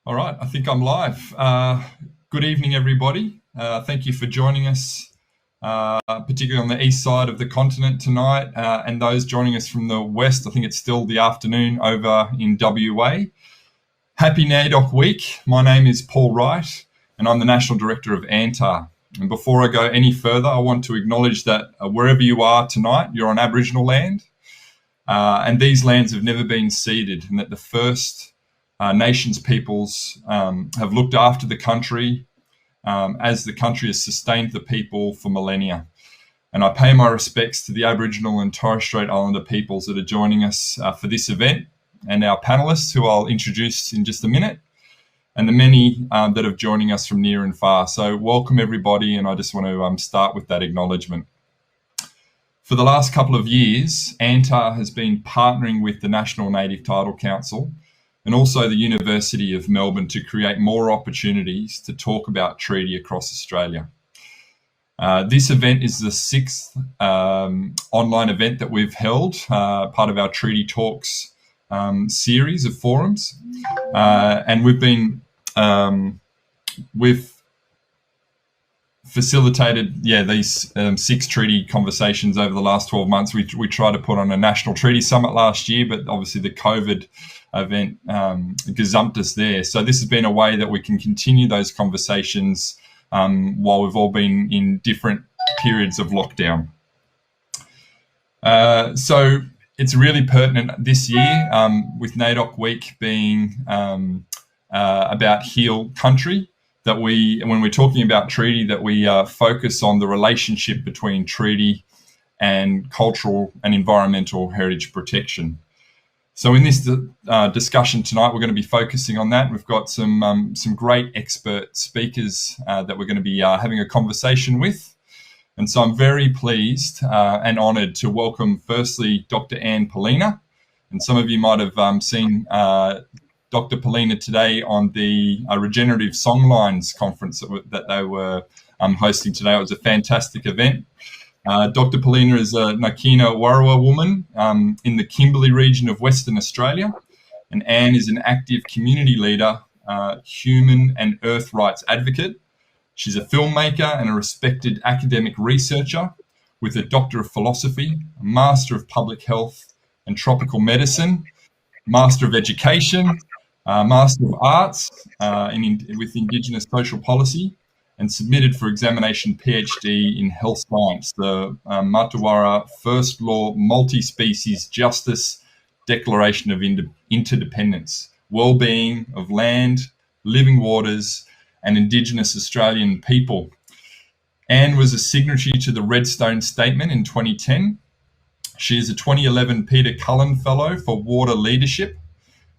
All right, I think I'm live. Good evening, everybody. Thank you for joining us, particularly on the east side of the continent tonight, and those joining us from the west. I think it's still the afternoon over in WA. Happy NAIDOC Week. My name is Paul Wright, and I'm the National Director of ANTAR. And before I go any further, I want to acknowledge that wherever you are tonight, you're on Aboriginal land, and these lands have never been ceded, and that the first nations peoples have looked after the country as the country has sustained the people for millennia. And I pay my respects to the Aboriginal and Torres Strait Islander peoples that are joining us for this event, and our panellists, who I'll introduce in just a minute, and the many that are joining us from near and far. So welcome, everybody, and I just want to start with that acknowledgement. For the last couple of years, ANTAR has been partnering with the National Native Title Council and also the University of Melbourne to create more opportunities to talk about treaty across Australia. This event is the sixth online event that we've held, part of our Treaty Talks series of forums. And we've facilitated these 6 treaty conversations over the last 12 months. We tried to put on a National Treaties Summit last year, but obviously the COVID event gazumped us there. So this has been a way that we can continue those conversations while we've all been in different periods of lockdown. So it's really pertinent this year with NAIDOC Week being about Heal Country, that when we're talking about treaty, that we focus on the relationship between treaty and cultural and environmental heritage protection. So in this discussion tonight, we're going to be focusing on that. We've got some great expert speakers that we're going to be having a conversation with. And so I'm very pleased and honoured to welcome, firstly, Dr. Poelina. And some of you might have seen Dr. Poelina today on the Regenerative Songlines conference that they were hosting today. It was a fantastic event. Dr. Poelina is a Nyikina Warrwa woman in the Kimberley region of Western Australia, and Anne is an active community leader, human and earth rights advocate. She's a filmmaker and a respected academic researcher with a Doctor of Philosophy, a Master of Public Health and Tropical Medicine, Master of Education, Master of Arts with Indigenous Social Policy, and submitted for examination PhD in Health Science, the Martuwarra First Law Multi-Species Justice Declaration of Interdependence, Wellbeing of Land, Living Waters, and Indigenous Australian People. Anne was a signatory to the Redstone Statement in 2010. She is a 2011 Peter Cullen Fellow for Water Leadership.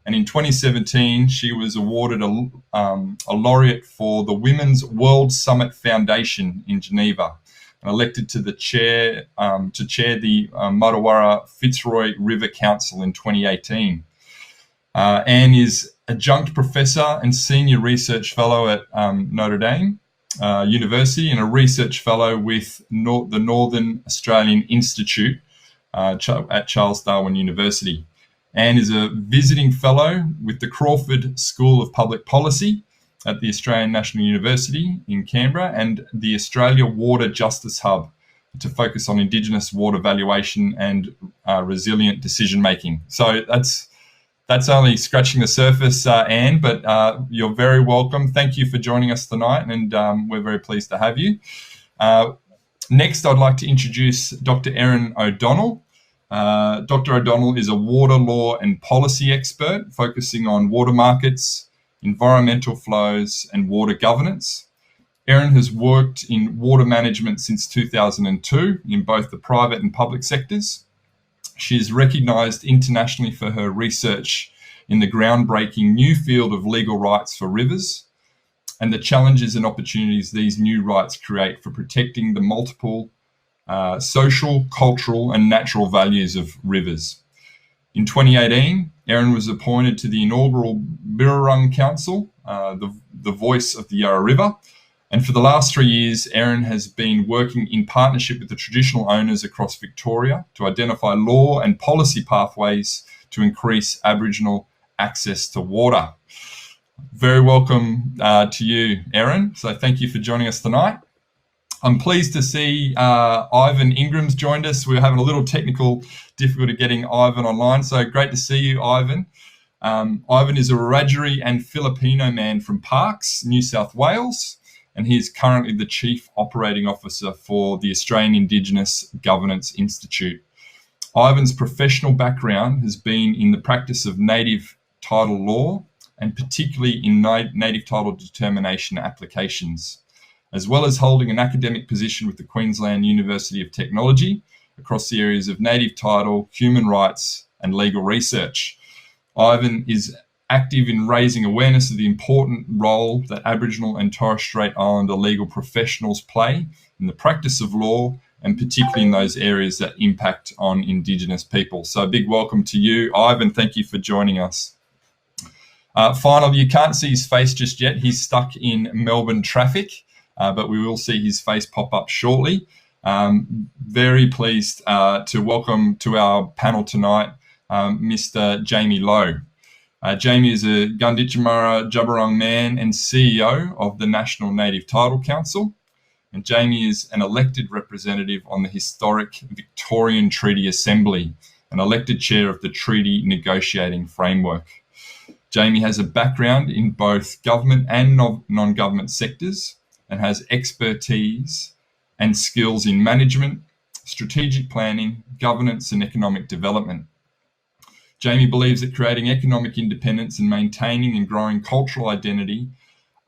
And in 2017, she was awarded a laureate for the Women's World Summit Foundation in Geneva, and elected to the chair the Martuwarra Fitzroy River Council in 2018. Anne is adjunct professor and senior research fellow at Notre Dame University, and a research fellow with the Northern Australian Institute at Charles Darwin University. Anne is a visiting fellow with the Crawford School of Public Policy at the Australian National University in Canberra and the Australia Water Justice Hub to focus on Indigenous water valuation and resilient decision making. So that's only scratching the surface, Anne, but you're very welcome. Thank you for joining us tonight, and we're very pleased to have you. Next, I'd like to introduce Dr. Erin O'Donnell. Dr. O'Donnell is a water law and policy expert focusing on water markets, environmental flows, and water governance. Erin has worked in water management since 2002 in both the private and public sectors. She is recognised internationally for her research in the groundbreaking new field of legal rights for rivers and the challenges and opportunities these new rights create for protecting the multiple social, cultural and natural values of rivers. In 2018, Erin was appointed to the inaugural Djabwurrung Council, the voice of the Yarra River, and for the last 3 years, Erin has been working in partnership with the traditional owners across Victoria to identify law and policy pathways to increase Aboriginal access to water. Very welcome to you, Erin. So thank you for joining us tonight. I'm pleased to see Ivan Ingram's joined us. We're having a little technical difficulty getting Ivan online, so great to see you, Ivan. Ivan is a Wiradjuri and Filipino man from Parkes, New South Wales, and he is currently the Chief Operating Officer for the Australian Indigenous Governance Institute. Ivan's professional background has been in the practice of native title law, and particularly in native title determination applications, as well as holding an academic position with the Queensland University of Technology across the areas of native title, human rights, and legal research. Ivan is active in raising awareness of the important role that Aboriginal and Torres Strait Islander legal professionals play in the practice of law, and particularly in those areas that impact on Indigenous people. So a big welcome to you, Ivan. Thank you for joining us. Finally, you can't see his face just yet. He's stuck in Melbourne traffic, but we will see his face pop up shortly. Very pleased to welcome to our panel tonight Mr. Jaime Lowe. Jaime is a Gunditjmara Djabwurrung man and CEO of the National Native Title Council. And Jaime is an elected representative on the historic Victorian Treaty Assembly, an elected chair of the Treaty Negotiating Framework. Jaime has a background in both government and non-government sectors and has expertise and skills in management, strategic planning, governance, and economic development. Jaime believes that creating economic independence and maintaining and growing cultural identity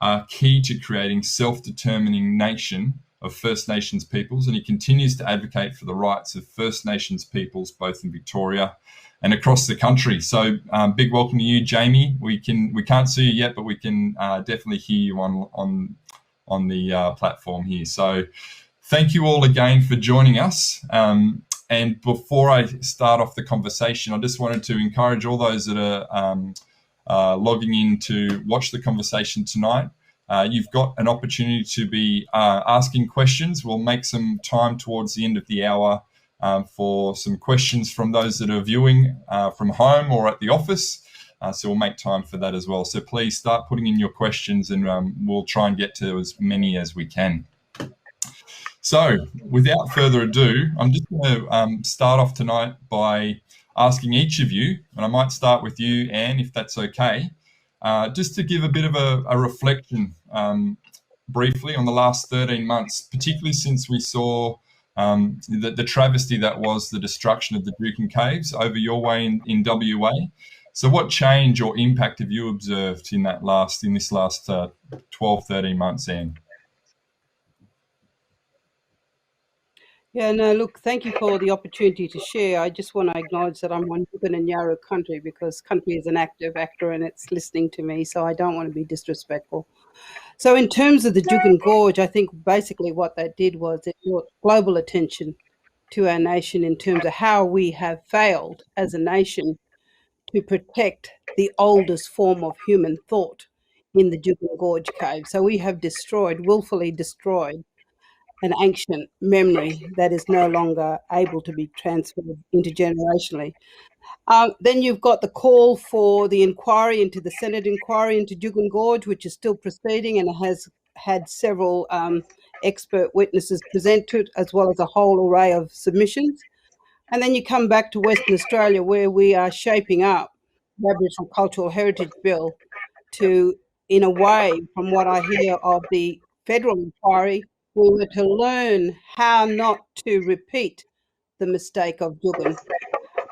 are key to creating self-determining nation of First Nations peoples, and he continues to advocate for the rights of First Nations peoples both in Victoria and across the country. So big welcome to you, Jaime. We can't see you yet, but we can definitely hear you on the platform here. So thank you all again for joining us. And before I start off the conversation, I just wanted to encourage all those that are logging in to watch the conversation tonight. You've got an opportunity to be asking questions. We'll make some time towards the end of the hour for some questions from those that are viewing from home or at the office. So we'll make time for that as well. So please start putting in your questions and we'll try and get to as many as we can. So without further ado, I'm just going to start off tonight by asking each of you, and I might start with you, Anne, if that's okay, just to give a bit of a reflection briefly on the last 13 months, particularly since we saw the travesty that was the destruction of the Juukan Caves over your way in WA. So what change or impact have you observed in this last 12, 13 months, Anne? Yeah, no, look, thank you for the opportunity to share. I just want to acknowledge that I'm on Juukan and Yarra country because country is an active actor and it's listening to me, so I don't want to be disrespectful. So in terms of the Juukan Gorge, I think basically what that did was it brought global attention to our nation in terms of how we have failed as a nation to protect the oldest form of human thought in the Juukan Gorge cave. So we have willfully destroyed an ancient memory that is no longer able to be transferred intergenerationally. Then you've got the call for the inquiry into the Senate inquiry into Juukan Gorge, which is still proceeding and has had several expert witnesses presented, as well as a whole array of submissions. And then you come back to Western Australia, where we are shaping up the Aboriginal Cultural Heritage Bill to, in a way, from what I hear of the federal inquiry, we were to learn how not to repeat the mistake of Juukan.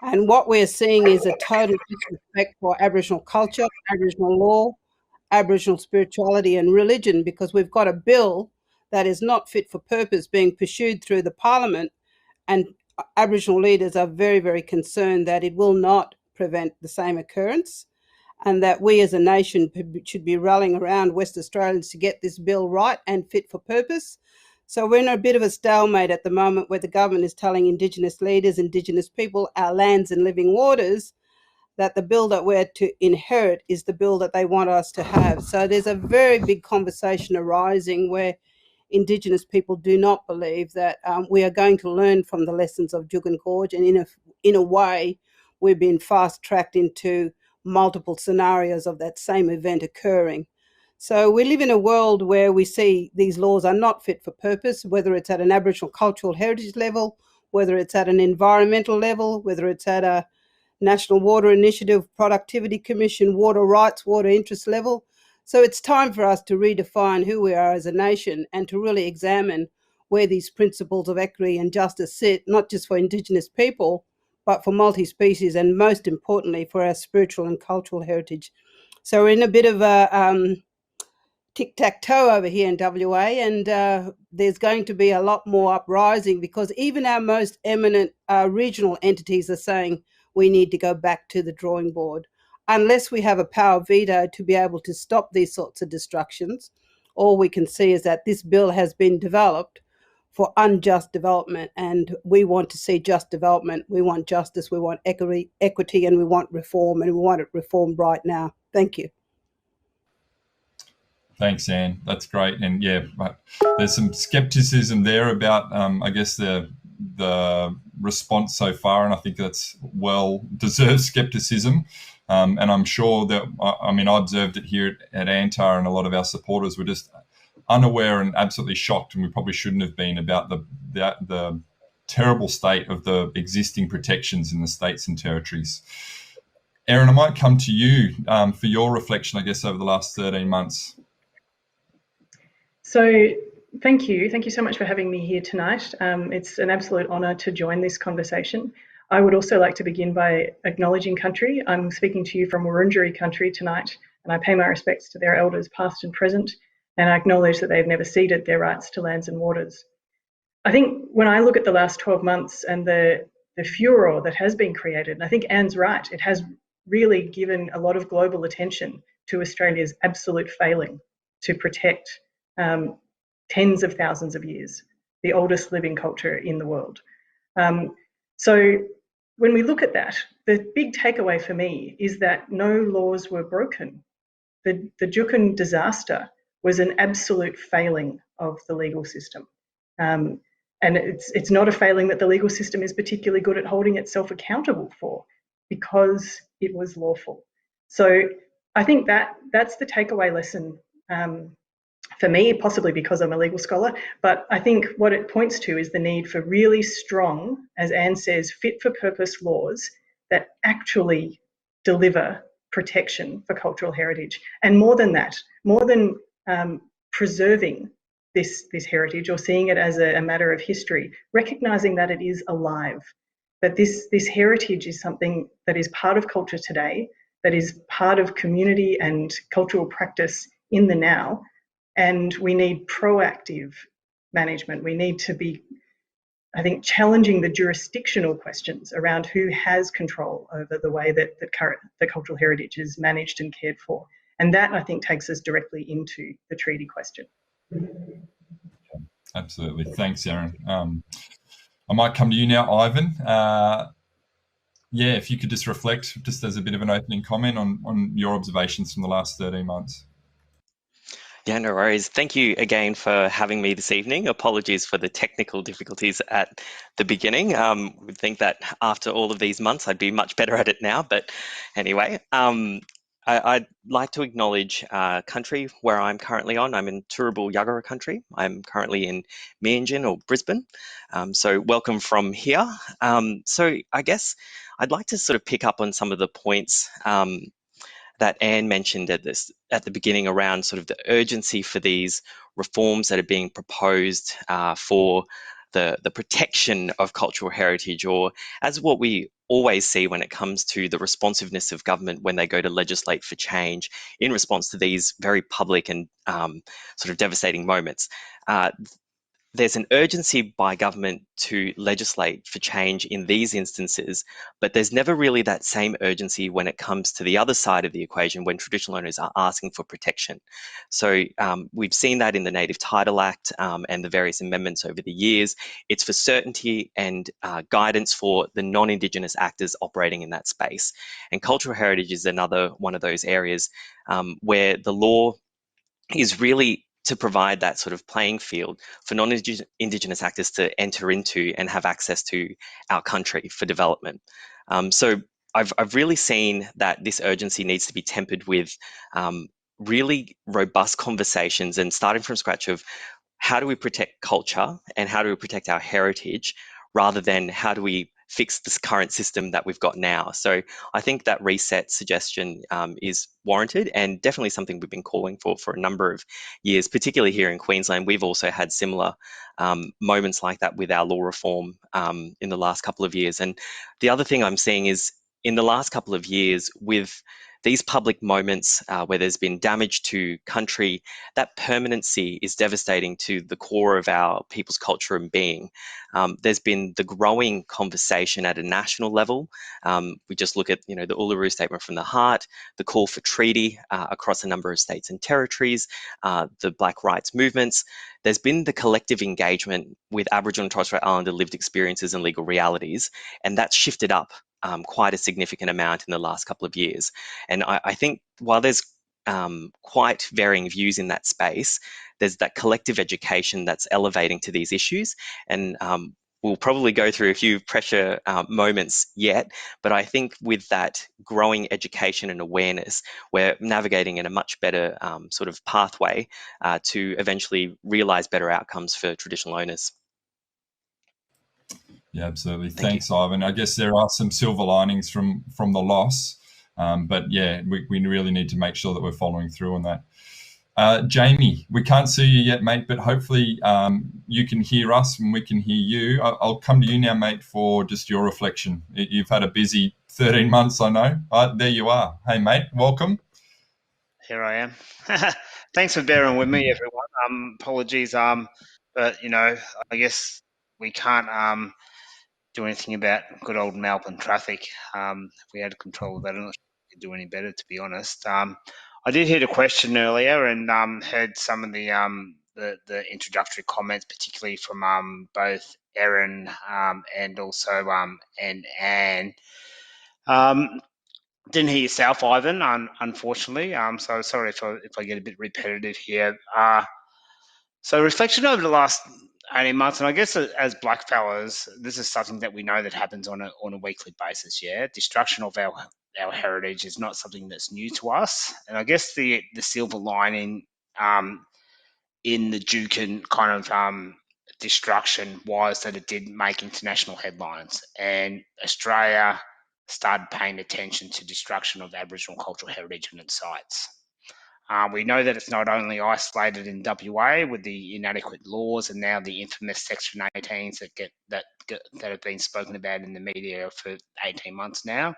And what we're seeing is a total disrespect for Aboriginal culture, Aboriginal law, Aboriginal spirituality and religion, because we've got a bill that is not fit for purpose being pursued through the Parliament, and Aboriginal leaders are very, very concerned that it will not prevent the same occurrence, and that we as a nation should be rallying around West Australians to get this bill right and fit for purpose. So we're in a bit of a stalemate at the moment where the government is telling Indigenous leaders, Indigenous people, our lands and living waters, that the bill that we're to inherit is the bill that they want us to have. So there's a very big conversation arising where Indigenous people do not believe that we are going to learn from the lessons of Juukan Gorge, and in a way we've been fast-tracked into multiple scenarios of that same event occurring. So we live in a world where we see these laws are not fit for purpose, whether it's at an Aboriginal cultural heritage level, whether it's at an environmental level, whether it's at a National Water Initiative, Productivity Commission, water rights, water interest level. So it's time for us to redefine who we are as a nation and to really examine where these principles of equity and justice sit, not just for Indigenous people, but for multi-species and most importantly for our spiritual and cultural heritage. So we're in a bit of a tic-tac-toe over here in WA, and there's going to be a lot more uprising because even our most eminent regional entities are saying we need to go back to the drawing board. Unless we have a power veto to be able to stop these sorts of destructions, all we can see is that this bill has been developed for unjust development, and we want to see just development. We want justice, we want equity, and we want reform, and we want it reformed right now. Thank you. Thanks, Anne. That's great. And yeah, there's some skepticism there about, I guess, the response so far, and I think that's well-deserved skepticism. And I'm sure that, I mean, I observed it here at ANTAR, and a lot of our supporters were just unaware and absolutely shocked, and we probably shouldn't have been, about the terrible state of the existing protections in the states and territories. Erin, I might come to you for your reflection, I guess, over the last 13 months. So thank you so much for having me here tonight. It's an absolute honour to join this conversation. I would also like to begin by acknowledging country. I'm speaking to you from Wiradjuri country tonight, and I pay my respects to their elders past and present, and I acknowledge that they've never ceded their rights to lands and waters. I think when I look at the last 12 months and the furor that has been created, and I think Anne's right, it has really given a lot of global attention to Australia's absolute failing to protect tens of thousands of years, the oldest living culture in the world. So when we look at that, the big takeaway for me is that no laws were broken. The Juukan disaster was an absolute failing of the legal system. And it's not a failing that the legal system is particularly good at holding itself accountable for, because it was lawful. So I think that's the takeaway lesson for me, possibly because I'm a legal scholar, but I think what it points to is the need for really strong, as Anne says, fit-for-purpose laws that actually deliver protection for cultural heritage. And more than that, more than preserving this heritage or seeing it as a matter of history, recognising that it is alive, that this heritage is something that is part of culture today, that is part of community and cultural practice in the now. And we need proactive management. We need to be, I think, challenging the jurisdictional questions around who has control over the way that the cultural heritage is managed and cared for. And that, I think, takes us directly into the treaty question. Absolutely. Thanks, Erin. I might come to you now, Ivan. Yeah, if you could just reflect, just as a bit of an opening comment on your observations from the last 13 months. Yeah, no worries. Thank you again for having me this evening. Apologies for the technical difficulties at the beginning. Would think that after all of these months, I'd be much better at it now. But anyway, I'd like to acknowledge country where I'm currently on. I'm in Turrbal country. I'm currently in Meanjin or Brisbane. So welcome from here. So I guess I'd like to sort of pick up on some of the points that Anne mentioned at the beginning around sort of the urgency for these reforms that are being proposed for the protection of cultural heritage, or as what we always see when it comes to the responsiveness of government when they go to legislate for change in response to these very public and sort of devastating moments. There's an urgency by government to legislate for change in these instances, but there's never really that same urgency when it comes to the other side of the equation when traditional owners are asking for protection. So we've seen that in the Native Title Act and the various amendments over the years. It's for certainty and guidance for the non-Indigenous actors operating in that space. And cultural heritage is another one of those areas where the law is really to provide that sort of playing field for non-Indigenous actors to enter into and have access to our country for development. So I've really seen that this urgency needs to be tempered with really robust conversations and starting from scratch of how do we protect culture and how do we protect our heritage rather than how do we fix this current system that we've got now. So I think that reset suggestion is warranted and definitely something we've been calling for a number of years, particularly here in Queensland. We've also had similar moments like that with our law reform in the last couple of years. And the other thing I'm seeing is in the last couple of years with these public moments where there's been damage to country, that permanency is devastating to the core of our people's culture and being. There's been the growing conversation at a national level. We just look at, the Uluru Statement from the Heart, the call for treaty across a number of states and territories, the Black rights movements. There's been the collective engagement with Aboriginal and Torres Strait Islander lived experiences and legal realities, and that's shifted up quite a significant amount in the last couple of years. And I think while there's quite varying views in that space, there's that collective education that's elevating to these issues. And we'll probably go through a few pressure moments yet, but I think with that growing education and awareness, we're navigating in a much better sort of pathway to eventually realise better outcomes for traditional owners. Yeah, absolutely. Thanks, Ivan. I guess there are some silver linings from the loss, but yeah, we really need to make sure that we're following through on that. Jaime, we can't see you yet, mate, but hopefully you can hear us and we can hear you. I'll come to you now, mate, for just your reflection. You've had a busy 13 months, I know. There you are. Hey, mate, welcome. Here I am. Thanks for bearing with me, everyone. Apologies, but I guess we can't do anything about good old Melbourne traffic. If we had control of that, I'm not sure we could do any better, to be honest. I did hear the question earlier and heard some of the introductory comments, particularly from both Erin and also and Anne. Didn't hear yourself, Ivan, unfortunately. So sorry if I get a bit repetitive here. So reflection over the last 18 months, and I guess as blackfellas, this is something that we know that happens on a weekly basis. Yeah, destruction of our heritage is not something that's new to us, and I guess the silver lining in the Juukan kind of destruction was that it did make international headlines, and Australia started paying attention to destruction of Aboriginal cultural heritage and its sites. We know that it's not only isolated in WA with the inadequate laws and now the infamous Section 18s that have been spoken about in the media for 18 months now.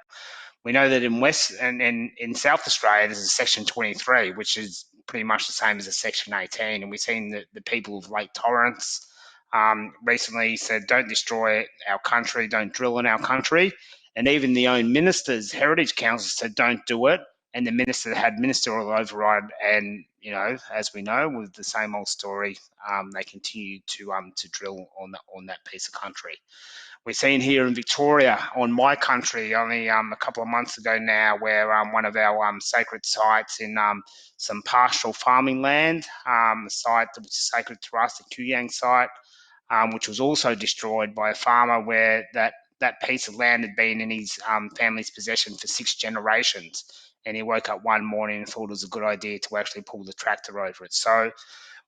We know that in West and in South Australia there's a Section 23, which is pretty much the same as a Section 18, and we've seen the people of Lake Torrens recently said, "Don't destroy our country, don't drill in our country," and even the own ministers, Heritage Council, said, "Don't do it." And the minister had ministerial override, and as we know, with the same old story, they continue to drill on that piece of country. We're seeing here in Victoria, on my country, only a couple of months ago now, where one of our sacred sites in some pastoral farming land, a site which is sacred to us, the Kuyang site, which was also destroyed by a farmer where that piece of land had been in his family's possession for 6 generations. And he woke up one morning and thought it was a good idea to actually pull the tractor over it. So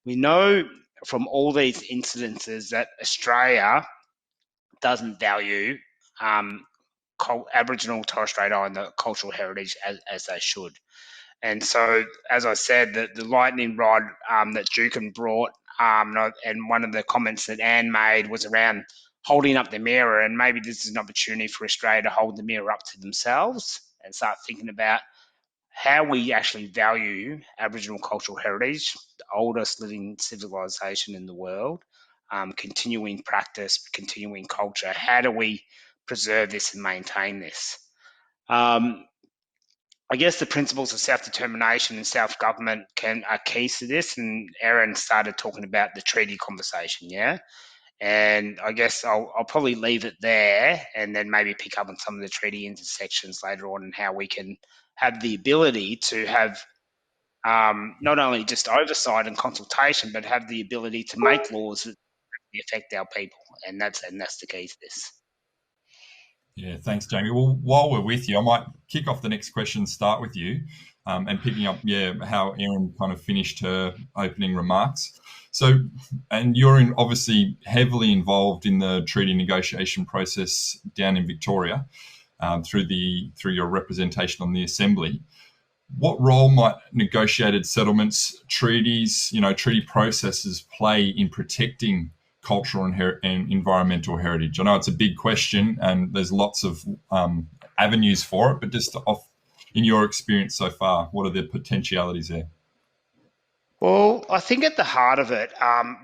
we know from all these incidences that Australia doesn't value Aboriginal Torres Strait Islander cultural heritage as they should. And so, as I said, the lightning rod that Juukan brought, and one of the comments that Anne made was around holding up the mirror, and maybe this is an opportunity for Australia to hold the mirror up to themselves and start thinking about how we actually value Aboriginal cultural heritage, the oldest living civilization in the world, continuing practice, continuing culture. How do we preserve this and maintain this? I guess the principles of self-determination and self-government are keys to this, and Erin started talking about the treaty conversation, yeah? And I guess I'll probably leave it there and then maybe pick up on some of the treaty intersections later on and how we can have the ability to have not only just oversight and consultation, but have the ability to make laws that affect our people. And that's the key to this. Yeah, thanks, Jamie. Well, while we're with you, I might kick off the next question, start with you, and picking up, how Erin kind of finished her opening remarks. So, and you're obviously heavily involved in the treaty negotiation process down in Victoria, through your representation on the Assembly. What role might negotiated settlements, treaties, treaty processes play in protecting cultural and environmental heritage? I know it's a big question and there's lots of avenues for it, but just in your experience so far, what are the potentialities there? Well, I think at the heart of it,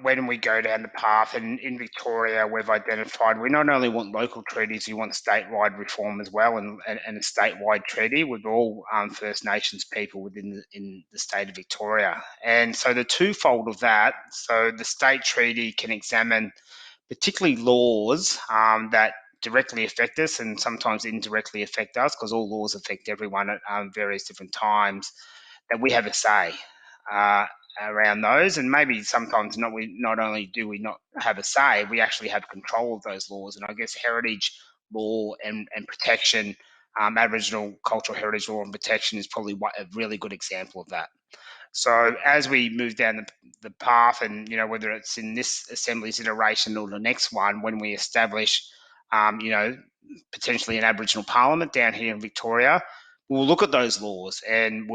when we go down the path, and in Victoria, we've identified we not only want local treaties, we want statewide reform as well, and a statewide treaty with all First Nations people in the state of Victoria. And so the twofold of that, so the state treaty can examine particularly laws that directly affect us and sometimes indirectly affect us, because all laws affect everyone at various different times, that we have a say around those. And maybe sometimes not only do we not have a say, we actually have control of those laws. And I guess heritage law and protection, Aboriginal cultural heritage law and protection, is probably a really good example of that. So as we move down the path, and whether it's in this Assembly's iteration or the next one, when we establish potentially an Aboriginal Parliament down here in Victoria, we'll look at those laws, and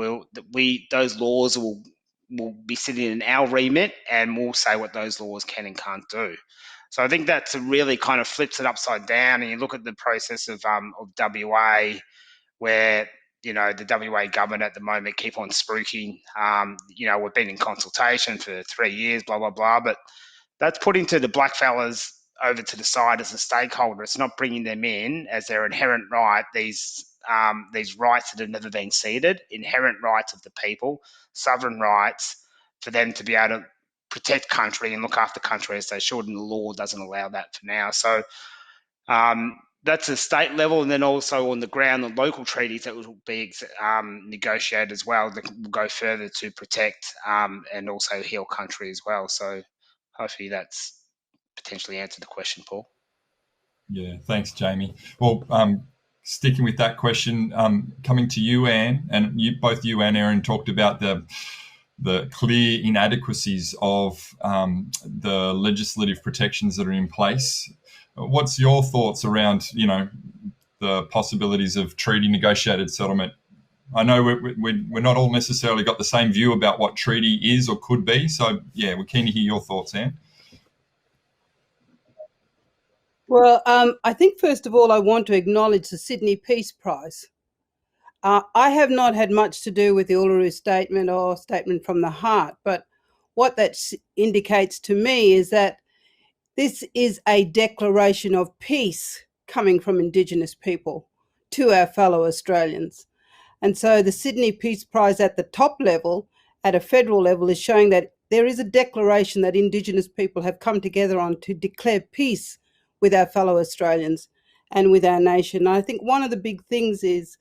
those laws will be sitting in our remit, and we'll say what those laws can and can't do. So I think that's really kind of flips it upside down, and you look at the process of WA, where the WA government at the moment keep on spruiking. We've been in consultation for 3 years, blah blah blah, but that's putting the blackfellas over to the side as a stakeholder. It's not bringing them in as their inherent right. These rights that have never been ceded, inherent rights of the people, sovereign rights for them to be able to protect country and look after country as they should, and the law doesn't allow that for now. So that's a state level, and then also on the ground, the local treaties that will be negotiated as well that will go further to protect and also heal country as well. So hopefully that's potentially answered the question, Paul. Yeah, thanks, Jamie. Well, sticking with that question, coming to you, Anne, and both you and Erin talked about the clear inadequacies of the legislative protections that are in place. What's your thoughts around, the possibilities of treaty negotiated settlement? I know we're not all necessarily got the same view about what treaty is or could be. So, yeah, we're keen to hear your thoughts, Anne. Well, I think first of all, I want to acknowledge the Sydney Peace Prize. I have not had much to do with the Uluru Statement or Statement from the Heart, but what that indicates to me is that this is a declaration of peace coming from Indigenous people to our fellow Australians. And so the Sydney Peace Prize at the top level, at a federal level, is showing that there is a declaration that Indigenous people have come together on to declare peace with our fellow Australians and with our nation. I think one of the big things is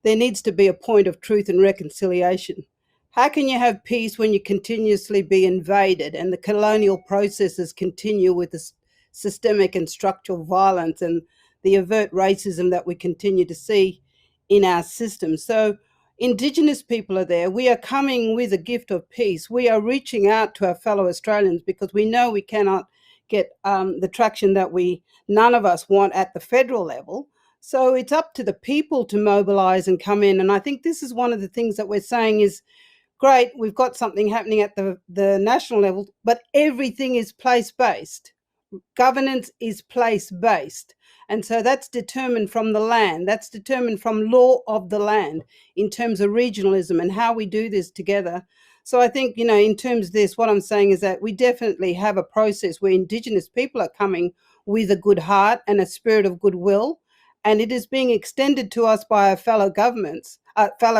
there needs to be a point of truth and reconciliation. How can you have peace when you continuously be invaded and the colonial processes continue with the systemic and structural violence and the overt racism that we continue to see in our system? So Indigenous people are there. We are coming with a gift of peace. We are reaching out to our fellow Australians because we know we cannot get the traction that none of us want at the federal level. So it's up to the people to mobilise and come in. And I think this is one of the things that we're saying is, great, we've got something happening at the national level, but everything is place-based. Governance is place-based. And so that's determined from the land. That's determined from law of the land in terms of regionalism and how we do this together. So I think, in terms of this, what I'm saying is that we definitely have a process where Indigenous people are coming with a good heart and a spirit of goodwill, and it is being extended to us by our fellow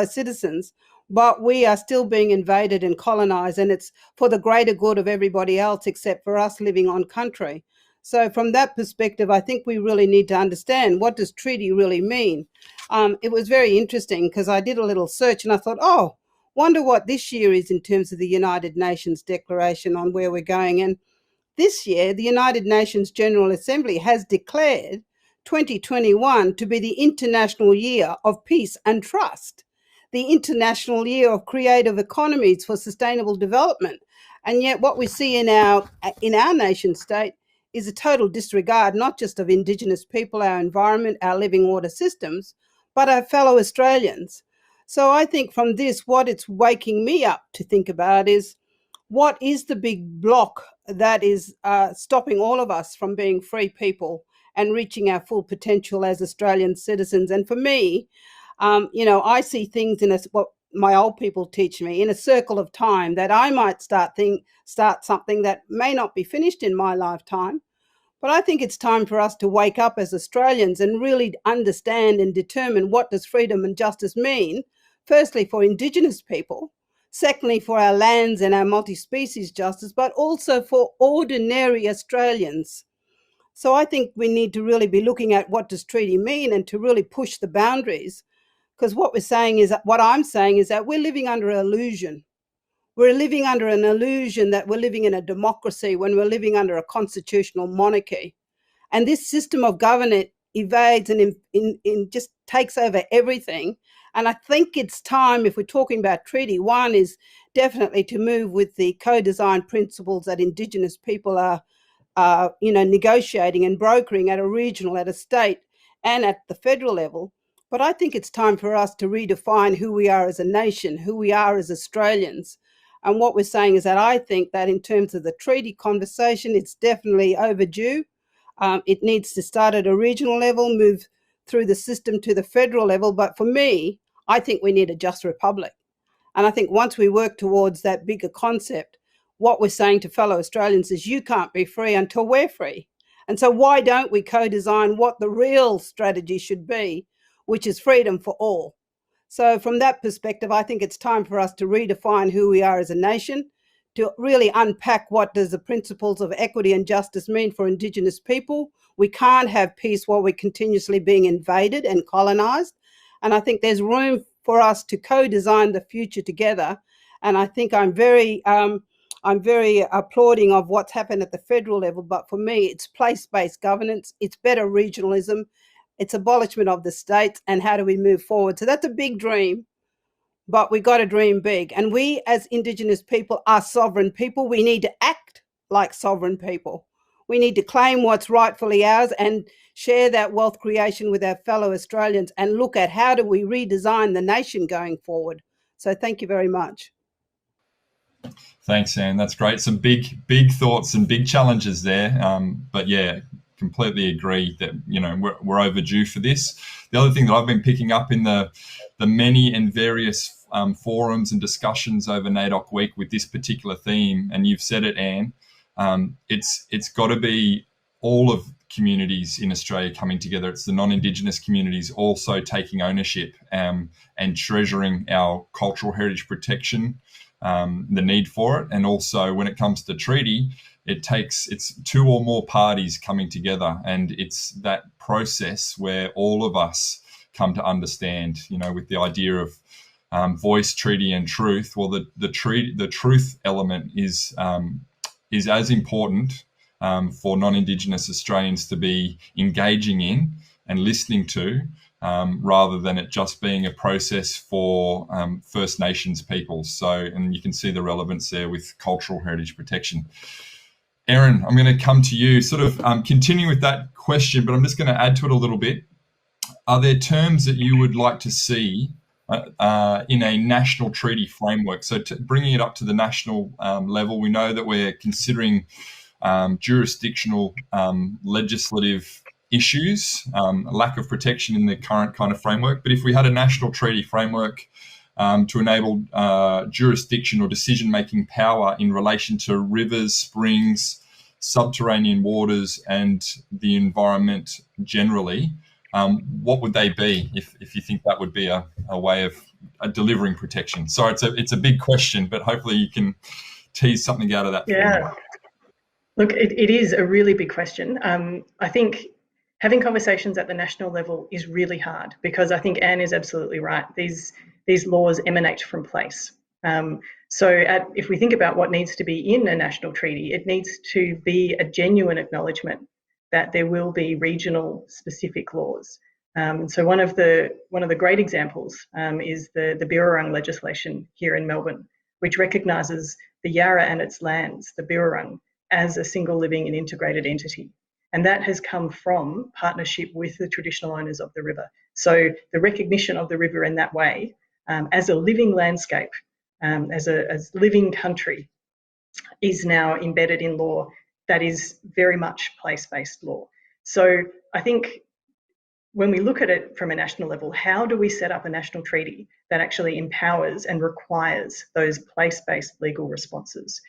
citizens, but we are still being invaded and colonised, and it's for the greater good of everybody else except for us living on country. So from that perspective, I think we really need to understand, what does treaty really mean? It was very interesting because I did a little search and I thought, wonder what this year is in terms of the United Nations Declaration on where we're going. And this year, the United Nations General Assembly has declared 2021 to be the International Year of Peace and Trust, the International Year of Creative Economies for Sustainable Development. And yet what we see in our nation state is a total disregard, not just of Indigenous people, our environment, our living water systems, but our fellow Australians. So I think from this, what it's waking me up to think about is, what is the big block that is stopping all of us from being free people and reaching our full potential as Australian citizens? And for me, I see things in what my old people teach me, in a circle of time, that I might start something that may not be finished in my lifetime. But I think it's time for us to wake up as Australians and really understand and determine, what does freedom and justice mean, firstly for Indigenous people, secondly for our lands and our multi-species justice, but also for ordinary Australians. So I think we need to really be looking at, what does treaty mean, and to really push the boundaries. Because what I'm saying is that we're living under an illusion. We're living under an illusion that we're living in a democracy when we're living under a constitutional monarchy. And this system of governance evades and just takes over everything. And I think it's time, if we're talking about treaty, one is definitely to move with the co-design principles that Indigenous people are negotiating and brokering at a regional, at a state, and at the federal level. But I think it's time for us to redefine who we are as a nation, who we are as Australians. And what we're saying is that I think that in terms of the treaty conversation, it's definitely overdue. It needs to start at a regional level, move through the system to the federal level. But for me, I think we need a just republic. And I think once we work towards that bigger concept, what we're saying to fellow Australians is, you can't be free until we're free. And so why don't we co-design what the real strategy should be, which is freedom for all? So from that perspective, I think it's time for us to redefine who we are as a nation, to really unpack what does the principles of equity and justice mean for Indigenous people. We can't have peace while we're continuously being invaded and colonised. And I think there's room for us to co-design the future together. And I think I'm very applauding of what's happened at the federal level. But for me, it's place-based governance, it's better regionalism, it's abolishment of the states, and how do we move forward? So that's a big dream, but we've got to dream big. And we as Indigenous people are sovereign people. We need to act like sovereign people. We need to claim what's rightfully ours and share that wealth creation with our fellow Australians, and look at how do we redesign the nation going forward. So thank you very much. Thanks, Anne. That's great. Some big thoughts and big challenges there. But yeah, completely agree that we're overdue for this. The other thing that I've been picking up in the many and various forums and discussions over NAIDOC Week with this particular theme, and you've said it, Anne, it's got to be all of communities in Australia coming together. It's the non-Indigenous communities also taking ownership and treasuring our cultural heritage protection, the need for it. And also when it comes to treaty, it's two or more parties coming together, and it's that process where all of us come to understand, with the idea of voice, treaty, and truth. Well, the truth element is as important for non-Indigenous Australians to be engaging in and listening to, rather than it just being a process for First Nations peoples. So, and you can see the relevance there with cultural heritage protection. Erin, I'm going to come to you, sort of continue with that question, but I'm just going to add to it a little bit. Are there terms that you would like to see in a national treaty framework? So bringing it up to the national level, we know that we're considering jurisdictional legislative issues, lack of protection in the current kind of framework. But if we had a national treaty framework to enable jurisdiction or decision-making power in relation to rivers, springs, subterranean waters, and the environment generally, what would they be if you think that would be a way of delivering protection? So it's a big question, but hopefully you can tease something out of that. Yeah. Look, it is a really big question. I think having conversations at the national level is really hard, because I think Anne is absolutely right. These laws emanate from place. If we think about what needs to be in a national treaty, it needs to be a genuine acknowledgement that there will be regional specific laws. And so one of the great examples is the Djabwurrung legislation here in Melbourne, which recognises the Yarra and its lands, the Djabwurrung, as a single living and integrated entity. And that has come from partnership with the traditional owners of the river. So the recognition of the river in that way, as a living landscape, as living country, is now embedded in law that is very much place-based law. So I think when we look at it from a national level, how do we set up a national treaty that actually empowers and requires those place-based legal responses?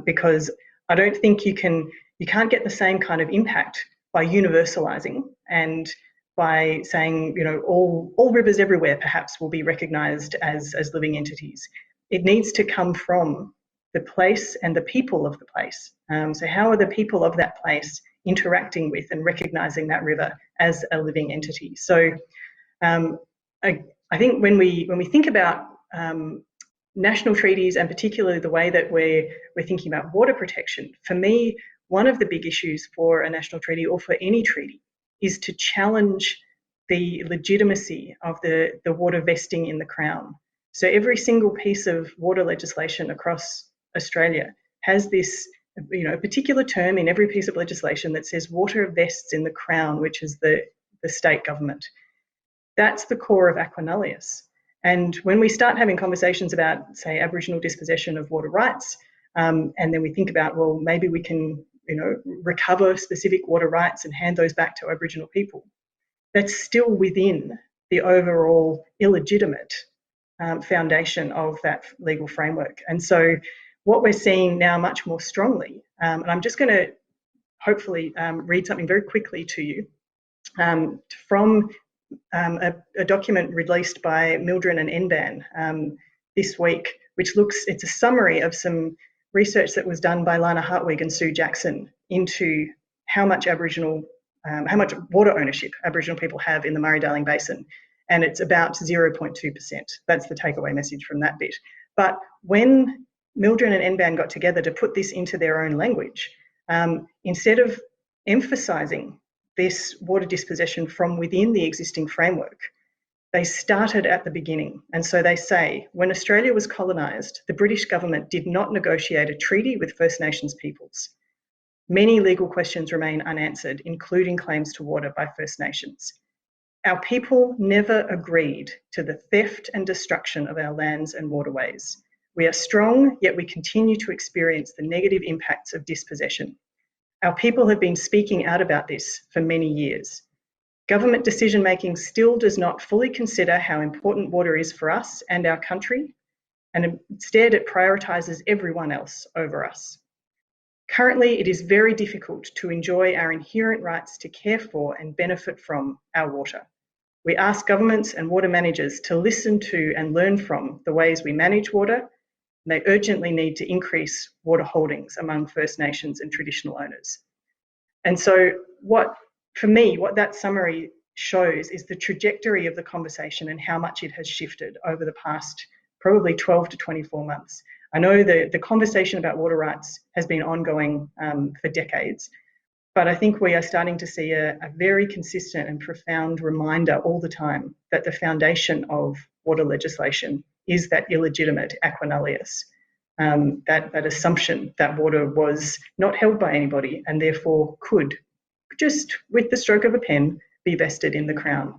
Because I don't think you can't get the same kind of impact by universalising and by saying, all rivers everywhere perhaps will be recognised as living entities. It needs to come from the place and the people of the place. So how are the people of that place interacting with and recognising that river as a living entity? So I think when we think about national treaties, and particularly the way that we're thinking about water protection, for me, one of the big issues for a national treaty or for any treaty is to challenge the legitimacy of the water vesting in the Crown. So every single piece of water legislation across Australia has this, a particular term in every piece of legislation that says water vests in the Crown, which is the state government. That's the core of Aqua Nullius. And when we start having conversations about, say, Aboriginal dispossession of water rights, and then we think about, well, maybe we can, recover specific water rights and hand those back to Aboriginal people, that's still within the overall illegitimate foundation of that legal framework. And so what we're seeing now much more strongly, and I'm just going to hopefully read something very quickly to you from a document released by Mildren and Enban this week, which it's a summary of some research that was done by Lana Hartwig and Sue Jackson into how much water ownership Aboriginal people have in the Murray-Darling Basin. And it's about 0.2%. That's the takeaway message from that bit. But when Mildren and Enban got together to put this into their own language, instead of emphasising this water dispossession from within the existing framework, they started at the beginning. And so they say, when Australia was colonised, the British government did not negotiate a treaty with First Nations peoples. Many legal questions remain unanswered, including claims to water by First Nations. Our people never agreed to the theft and destruction of our lands and waterways. We are strong, yet we continue to experience the negative impacts of dispossession. Our people have been speaking out about this for many years. Government decision-making still does not fully consider how important water is for us and our country, and instead it prioritises everyone else over us. Currently, it is very difficult to enjoy our inherent rights to care for and benefit from our water. We ask governments and water managers to listen to and learn from the ways we manage water. They urgently need to increase water holdings among First Nations and traditional owners. And so what that summary shows is the trajectory of the conversation and how much it has shifted over the past probably 12 to 24 months. I know the conversation about water rights has been ongoing for decades, but I think we are starting to see a very consistent and profound reminder all the time that the foundation of water legislation is that illegitimate Aqua Nullius, that assumption that water was not held by anybody and therefore could, just with the stroke of a pen, be vested in the Crown.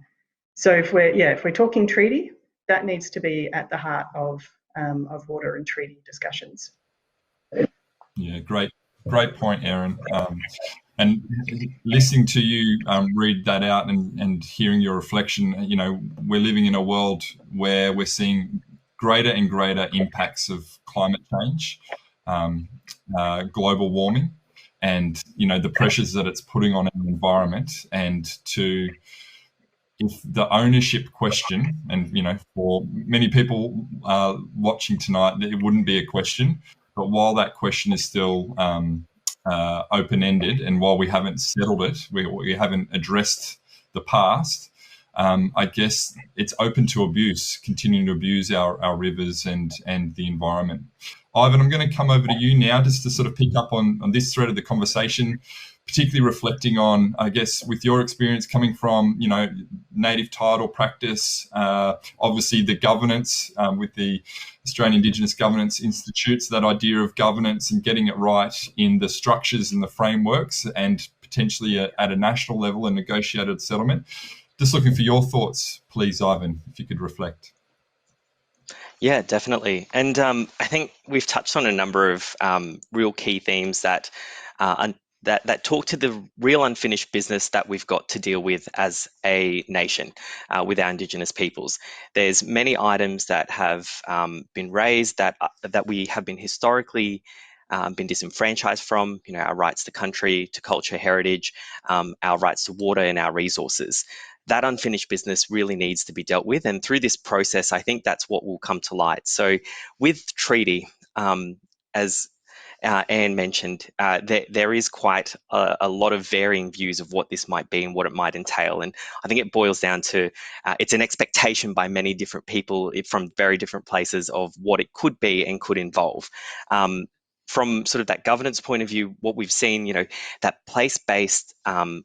So if we're talking treaty, that needs to be at the heart of water and treaty discussions. Yeah, great point, Erin. And listening to you read that out and hearing your reflection, we're living in a world where we're seeing greater and greater impacts of climate change, global warming, and the pressures that it's putting on our environment. And if the ownership question, and for many people watching tonight, it wouldn't be a question, but while that question is still open-ended, and while we haven't settled it, we haven't addressed the past, I guess it's open to abuse, continuing to abuse our rivers and the environment. Ivan, I'm going to come over to you now just to sort of pick up on this thread of the conversation, particularly reflecting on, I guess, with your experience coming from, native title practice, obviously the governance with the Australian Indigenous Governance Institutes, that idea of governance and getting it right in the structures and the frameworks and potentially at a national level and negotiated settlement. Just looking for your thoughts, please, Ivan, if you could reflect. Yeah, definitely. And I think we've touched on a number of real key themes that that talk to the real unfinished business that we've got to deal with as a nation with our Indigenous peoples. There's many items that have been raised that we have been historically been disenfranchised from, our rights to country, to culture, heritage, our rights to water and our resources. That unfinished business really needs to be dealt with. And through this process, I think that's what will come to light. So with treaty, as Anne mentioned, there is quite a lot of varying views of what this might be and what it might entail. And I think it boils down to it's an expectation by many different people from very different places of what it could be and could involve. From sort of that governance point of view, what we've seen, that place-based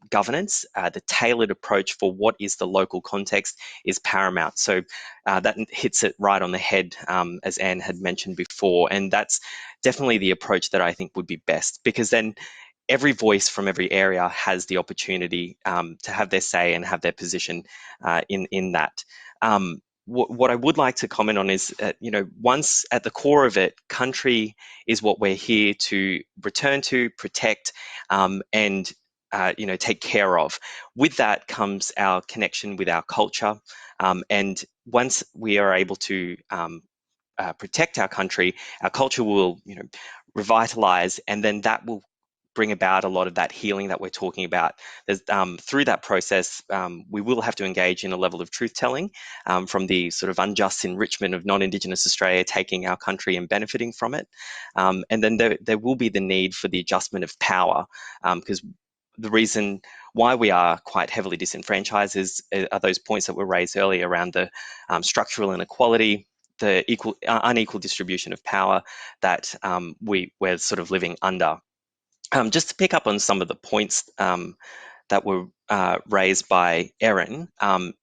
governance, the tailored approach for what is the local context is paramount. So that hits it right on the head, as Anne had mentioned before. And that's definitely the approach that I think would be best, because then every voice from every area has the opportunity to have their say and have their position in that. What I would like to comment on is, once at the core of it, country is what we're here to return to, protect, and take care of. With that comes our connection with our culture, and once we are able to protect our country, our culture will, revitalize, and then that will bring about a lot of that healing that we're talking about. Through that process, we will have to engage in a level of truth-telling from the sort of unjust enrichment of non-Indigenous Australia taking our country and benefiting from it. And then there will be the need for the adjustment of power, because the reason why we are quite heavily disenfranchised are those points that were raised earlier around the structural inequality, the unequal distribution of power that we're sort of living under. Just to pick up on some of the points that were raised by Erin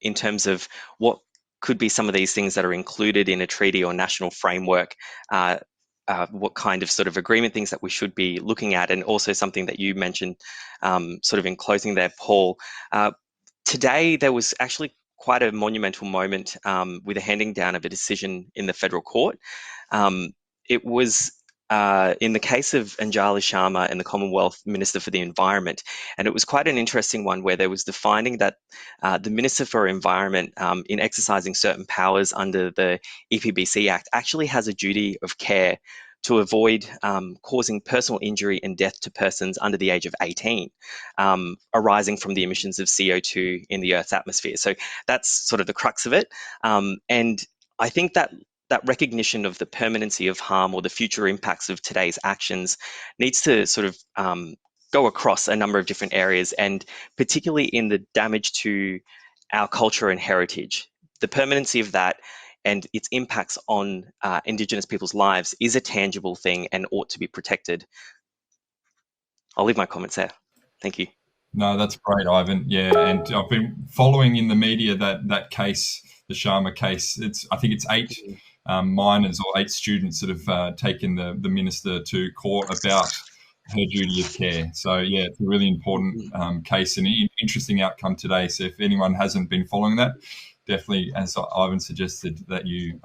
in terms of what could be some of these things that are included in a treaty or national framework, what kind of sort of agreement things that we should be looking at, and also something that you mentioned sort of in closing there, Paul. Today, there was actually quite a monumental moment with a handing down of a decision in the federal court. It was in the case of Anjali Sharma and the Commonwealth Minister for the Environment. And it was quite an interesting one where there was the finding that the Minister for Environment, in exercising certain powers under the EPBC Act, actually has a duty of care to avoid causing personal injury and death to persons under the age of 18, arising from the emissions of CO2 in the Earth's atmosphere. So that's sort of the crux of it. And I think that recognition of the permanency of harm or the future impacts of today's actions needs to sort of go across a number of different areas, and particularly in the damage to our culture and heritage. The permanency of that and its impacts on Indigenous people's lives is a tangible thing and ought to be protected. I'll leave my comments there. Thank you. No, that's great, Ivan. Yeah, and I've been following in the media that case, the Sharma case. I think it's 8 minors or 8 students that have taken the minister to court about her duty of care. So yeah, it's a really important case and interesting outcome today. So if anyone hasn't been following that, definitely, as Ivan suggested, that you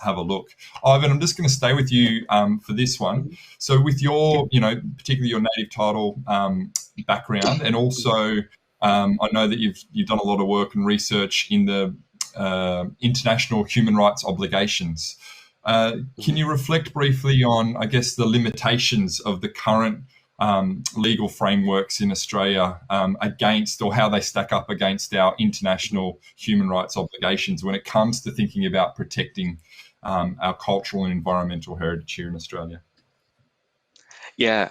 have a look. Ivan, I'm just going to stay with you for this one. So with your, particularly your native title background, and also I know that you've done a lot of work and research in the international human rights obligations. Can you reflect briefly on, I guess, the limitations of the current legal frameworks in Australia against, or how they stack up against our international human rights obligations when it comes to thinking about protecting our cultural and environmental heritage here in Australia? Yeah,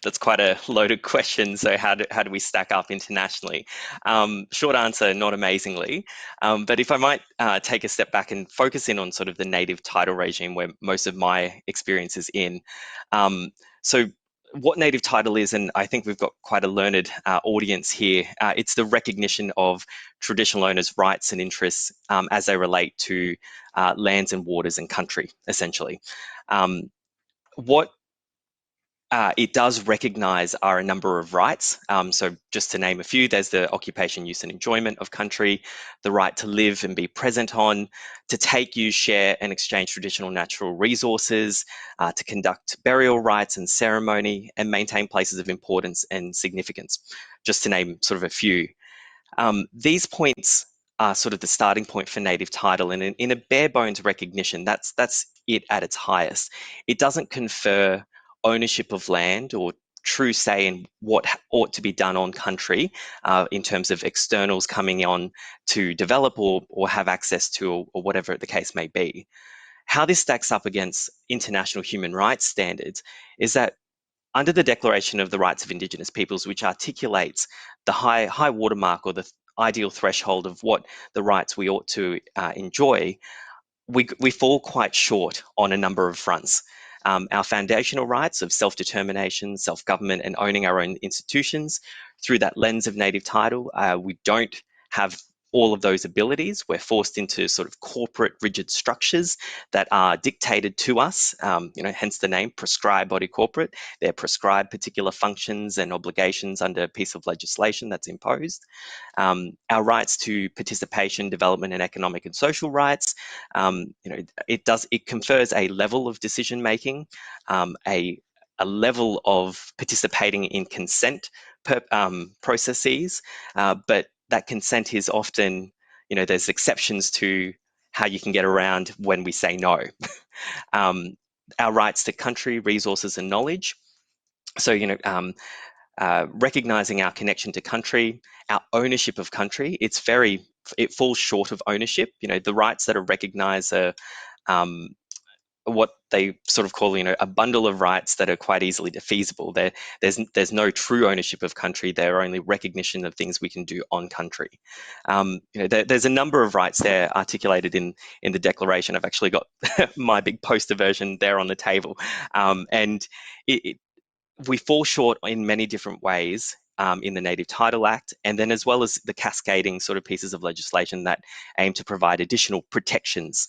that's quite a loaded question. So how do we stack up internationally? Short answer, not amazingly. But if I might take a step back and focus in on sort of the native title regime where most of my experience is in. So what native title is, and I think we've got quite a learned audience here, it's the recognition of traditional owners' rights and interests as they relate to lands and waters and country, essentially. What it does recognise are a number of rights. So just to name a few, there's the occupation, use and enjoyment of country, the right to live and be present on, to take, use, share and exchange traditional natural resources, to conduct burial rites and ceremony, and maintain places of importance and significance, just to name sort of a few. These points are sort of the starting point for native title, and in a bare bones recognition, that's it at its highest. It doesn't confer ownership of land or true say in what ought to be done on country in terms of externals coming on to develop or have access to, or whatever the case may be. How this stacks up against international human rights standards is that under the Declaration of the Rights of Indigenous Peoples, which articulates the high watermark or the ideal threshold of what the rights we ought to enjoy, we fall quite short on a number of fronts. Our foundational rights of self-determination, self-government, and owning our own institutions through that lens of native title, we don't have all of those abilities. We're forced into sort of corporate rigid structures that are dictated to us, hence the name prescribed body corporate. They're prescribed particular functions and obligations under a piece of legislation that's imposed. Our rights to participation, development, and economic and social rights, it confers a level of decision making, a level of participating in consent processes, but that consent is often, there's exceptions to how you can get around when we say no. Our rights to country, resources, and knowledge. So, recognizing our connection to country, our ownership of country, it falls short of ownership. The rights that are recognized are what they sort of call, a bundle of rights that are quite easily defeasible. There's no true ownership of country. They're only recognition of things we can do on country. There's a number of rights there articulated in the Declaration. I've actually got my big poster version there on the table, and we fall short in many different ways in the Native Title Act, and then as well as the cascading sort of pieces of legislation that aim to provide additional protections.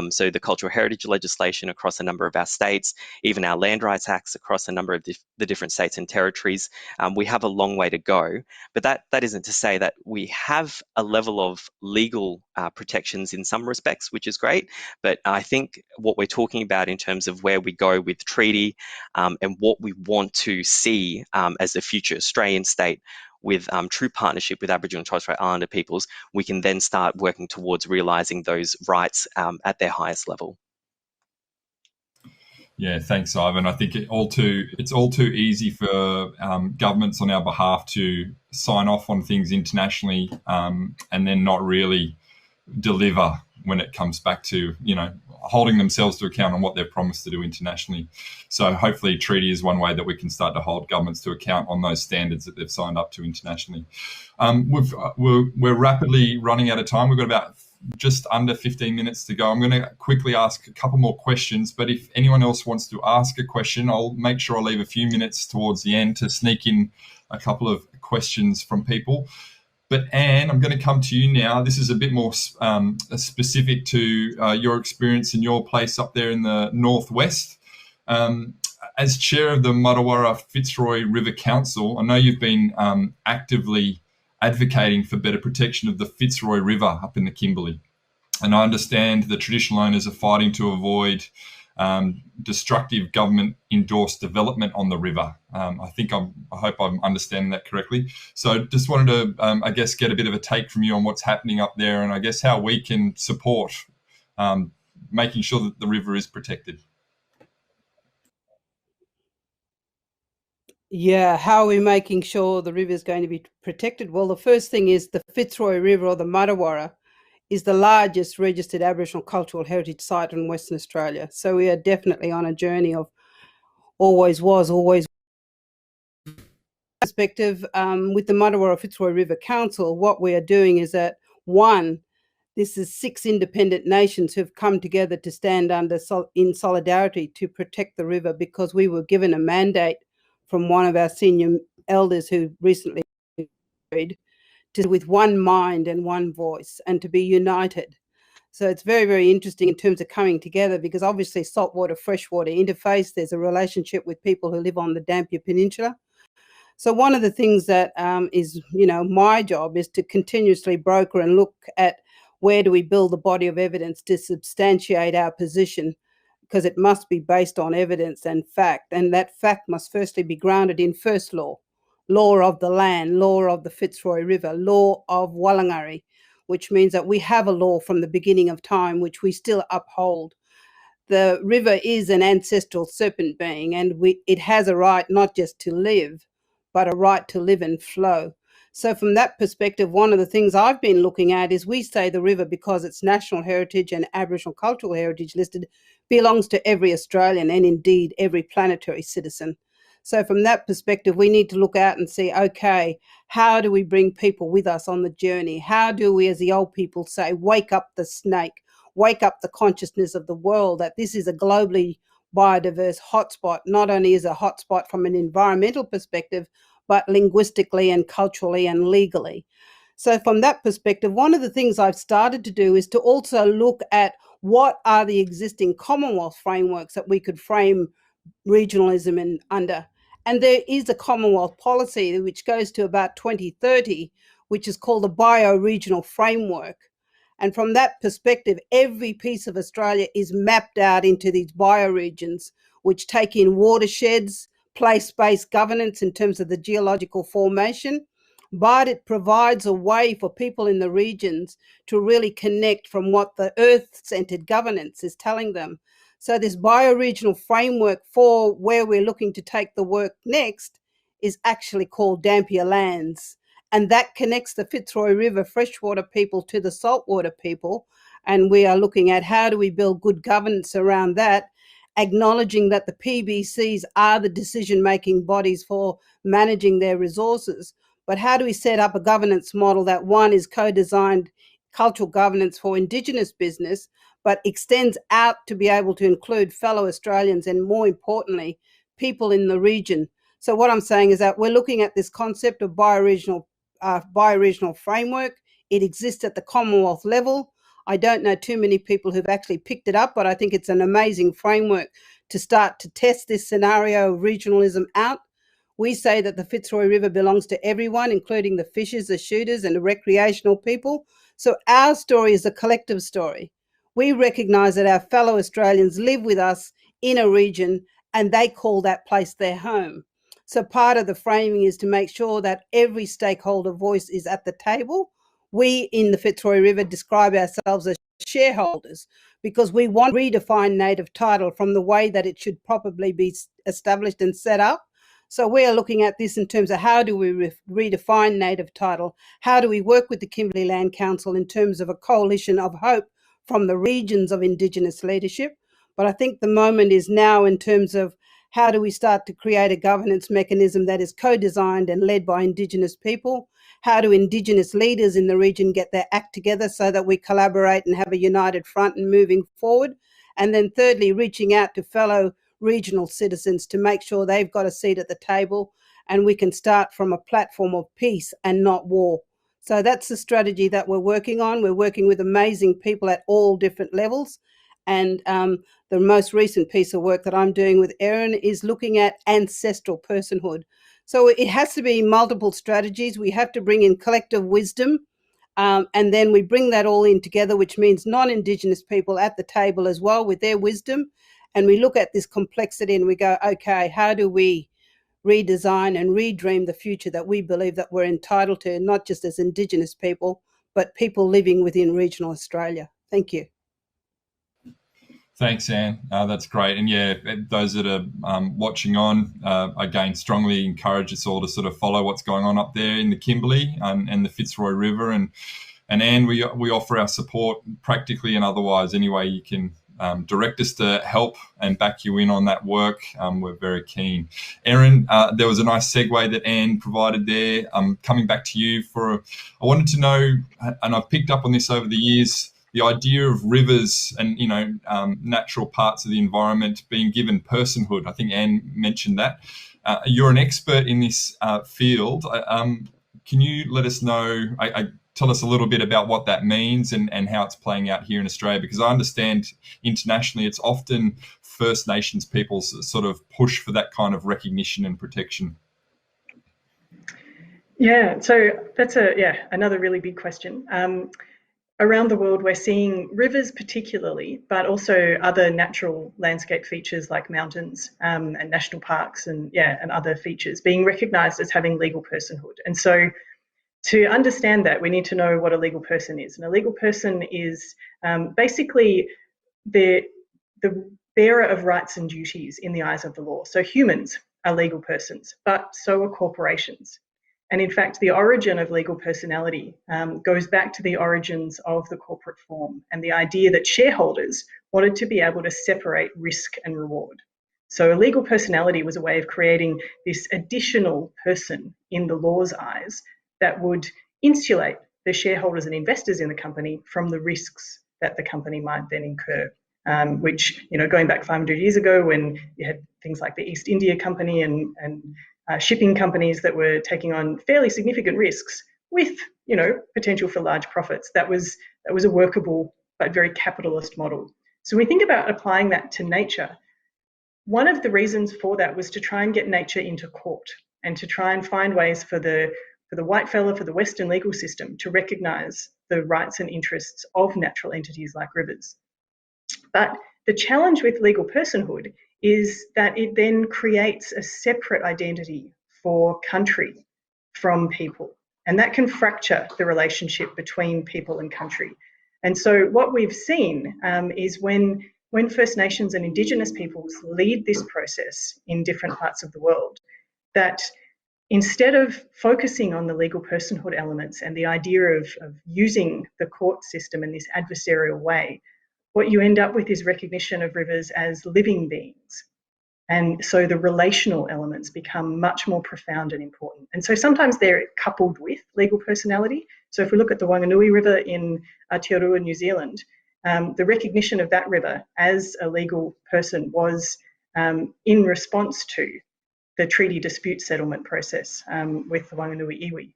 So the cultural heritage legislation across a number of our states, even our land rights acts across a number of the different states and territories, we have a long way to go. But that isn't to say that we have a level of legal protections in some respects, which is great. But I think what we're talking about in terms of where we go with treaty and what we want to see as the future Australian state with true partnership with Aboriginal and Torres Strait Islander peoples, we can then start working towards realising those rights at their highest level. Yeah, thanks, Ivan. I think it's all too easy for governments on our behalf to sign off on things internationally and then not really deliver when it comes back to, holding themselves to account on what they've promised to do internationally. So hopefully treaty is one way that we can start to hold governments to account on those standards that they've signed up to internationally. We're rapidly running out of time. We've got about just under 15 minutes to go. I'm going to quickly ask a couple more questions, but if anyone else wants to ask a question, I'll make sure I leave a few minutes towards the end to sneak in a couple of questions from people. But Anne, I'm going to come to you now. This is a bit more specific to your experience in your place up there in the northwest. As chair of the Martuwarra Fitzroy River Council, I know you've been actively advocating for better protection of the Fitzroy River up in the Kimberley. And I understand the traditional owners are fighting to avoid destructive government-endorsed development on the river. I hope I'm understanding that correctly. So just wanted to, get a bit of a take from you on what's happening up there, and I guess how we can support making sure that the river is protected. Yeah, how are we making sure the river is going to be protected? Well, the first thing is the Fitzroy River, or the Martuwarra, is the largest registered Aboriginal cultural heritage site in Western Australia. So we are definitely on a journey of always was, always. Perspective, with the Martuwarra Fitzroy River Council, what we are doing is that, one, this is 6 independent nations who've come together to stand in solidarity to protect the river, because we were given a mandate from one of our senior elders who recently married, to with one mind and one voice and to be united. So it's very, very interesting in terms of coming together, because obviously saltwater, freshwater interface, there's a relationship with people who live on the Dampier Peninsula. So one of the things that is, my job is to continuously broker and look at where do we build the body of evidence to substantiate our position, because it must be based on evidence and fact. And that fact must firstly be grounded in first law of the land, law of the Fitzroy River, law of Wallangari, which means that we have a law from the beginning of time, which we still uphold. The river is an ancestral serpent being, and it has a right not just to live, but a right to live and flow. So from that perspective, one of the things I've been looking at is we say the river, because it's national heritage and Aboriginal cultural heritage listed, belongs to every Australian and indeed every planetary citizen. So from that perspective, we need to look out and see, okay, how do we bring people with us on the journey? How do we, as the old people say, wake up the snake, wake up the consciousness of the world, that this is a globally biodiverse hotspot. Not only is a hotspot from an environmental perspective, but linguistically and culturally and legally. So from that perspective, one of the things I've started to do is to also look at what are the existing Commonwealth frameworks that we could frame regionalism under. And there is a Commonwealth policy which goes to about 2030, which is called the Bioregional Framework. And from that perspective, every piece of Australia is mapped out into these bioregions, which take in watersheds, place-based governance in terms of the geological formation, but it provides a way for people in the regions to really connect from what the earth-centred governance is telling them. So this bioregional framework for where we're looking to take the work next is actually called Dampier Lands. And that connects the Fitzroy River freshwater people to the saltwater people. And we are looking at how do we build good governance around that, acknowledging that the PBCs are the decision-making bodies for managing their resources. But how do we set up a governance model that, one, is co-designed cultural governance for Indigenous business, but extends out to be able to include fellow Australians and, more importantly, people in the region. So what I'm saying is that we're looking at this concept of bioregional framework. It exists at the Commonwealth level. I don't know too many people who've actually picked it up, but I think it's an amazing framework to start to test this scenario of regionalism out. We say that the Fitzroy River belongs to everyone, including the fishers, the shooters, and the recreational people. So our story is a collective story. We recognise that our fellow Australians live with us in a region and they call that place their home. So part of the framing is to make sure that every stakeholder voice is at the table. We in the Fitzroy River describe ourselves as shareholders because we want to redefine native title from the way that it should probably be established and set up. So we are looking at this in terms of how do we redefine native title? How do we work with the Kimberley Land Council in terms of a coalition of hope from the regions of Indigenous leadership? But I think the moment is now in terms of how do we start to create a governance mechanism that is co-designed and led by Indigenous people? How do Indigenous leaders in the region get their act together so that we collaborate and have a united front and moving forward? And then thirdly, reaching out to fellow regional citizens to make sure they've got a seat at the table and we can start from a platform of peace and not war. So that's the strategy that we're working on. We're working with amazing people at all different levels. And the most recent piece of work that I'm doing with Erin is looking at ancestral personhood. So it has to be multiple strategies. We have to bring in collective wisdom. And then we bring that all in together, which means non-Indigenous people at the table as well with their wisdom. And we look at this complexity and we go, okay, how do we redesign and redream the future that we believe that we're entitled to, not just as Indigenous people, but people living within regional Australia. Thank you. Thanks, Anne. That's great. And yeah, those that are watching on, again, strongly encourage us all to sort of follow what's going on up there in the Kimberley and the Fitzroy River. And Anne, we offer our support practically and otherwise any way you can direct us to help and back you in on that work, we're very keen. Erin, there was a nice segue that Anne provided there. Coming back to you I wanted to know, and I've picked up on this over the years, the idea of rivers and, natural parts of the environment being given personhood. I think Anne mentioned that. You're an expert in this field. Can you let us know, tell us a little bit about what that means and how it's playing out here in Australia? Because I understand internationally it's often First Nations people's sort of push for that kind of recognition and protection. Yeah, so that's another really big question. Around the world, we're seeing rivers particularly, but also other natural landscape features like mountains and national parks and other features being recognised as having legal personhood. And so to understand that, we need to know what a legal person is. And a legal person is basically the bearer of rights and duties in the eyes of the law. So humans are legal persons, but so are corporations. And in fact, the origin of legal personality goes back to the origins of the corporate form and the idea that shareholders wanted to be able to separate risk and reward. So a legal personality was a way of creating this additional person in the law's eyes that would insulate the shareholders and investors in the company from the risks that the company might then incur. Which, going back 500 years ago when you had things like the East India Company and shipping companies that were taking on fairly significant risks with, potential for large profits. That was a workable but very capitalist model. So we think about applying that to nature. One of the reasons for that was to try and get nature into court and to try and find ways for the white fella, for the Western legal system to recognise the rights and interests of natural entities like rivers. But the challenge with legal personhood is that it then creates a separate identity for country from people. And that can fracture the relationship between people and country. And so what we've seen is when First Nations and Indigenous peoples lead this process in different parts of the world, that instead of focusing on the legal personhood elements and the idea of using the court system in this adversarial way, what you end up with is recognition of rivers as living beings. And so the relational elements become much more profound and important. And so sometimes they're coupled with legal personality. So if we look at the Wanganui River in Aotearoa, New Zealand, the recognition of that river as a legal person was in response to the treaty dispute settlement process with the Wanganui iwi.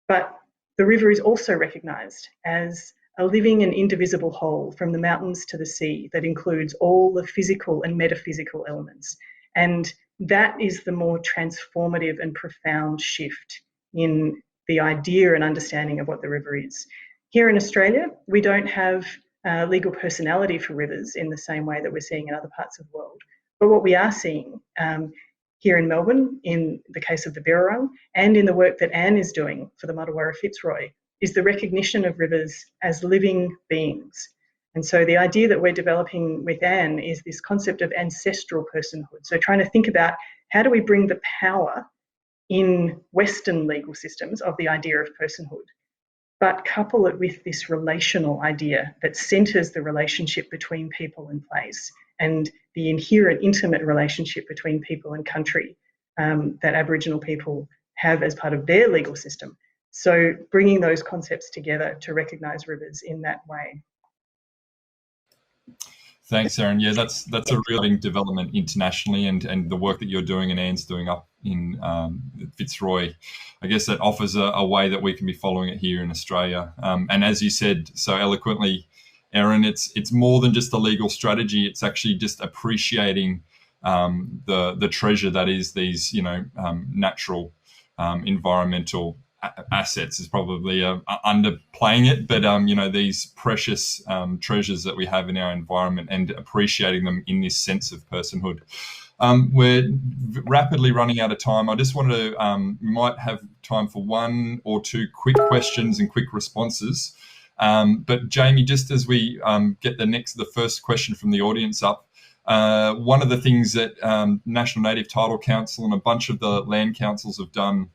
But the river is also recognised as a living and indivisible whole from the mountains to the sea that includes all the physical and metaphysical elements. And that is the more transformative and profound shift in the idea and understanding of what the river is. Here in Australia, we don't have legal personality for rivers in the same way that we're seeing in other parts of the world. But what we are seeing here in Melbourne, in the case of the Birrarung, and in the work that Anne is doing for the Martuwarra Fitzroy, is the recognition of rivers as living beings. And so the idea that we're developing with Anne is this concept of ancestral personhood. So trying to think about how do we bring the power in Western legal systems of the idea of personhood, but couple it with this relational idea that centres the relationship between people and place and the inherent intimate relationship between people and country that Aboriginal people have as part of their legal system. So bringing those concepts together to recognise rivers in that way. Thanks, Erin. Yeah, that's a real development internationally, and the work that you're doing and Anne's doing up in Fitzroy, I guess that offers a way that we can be following it here in Australia. And as you said so eloquently, Erin, it's more than just a legal strategy. It's actually just appreciating the treasure that is these, natural environmental assets is probably underplaying it, but these precious treasures that we have in our environment and appreciating them in this sense of personhood. We're rapidly running out of time. I just wanted to, we might have time for one or two quick questions and quick responses. But Jaime, just as we get the first question from the audience up, one of the things that National Native Title Council and a bunch of the land councils have done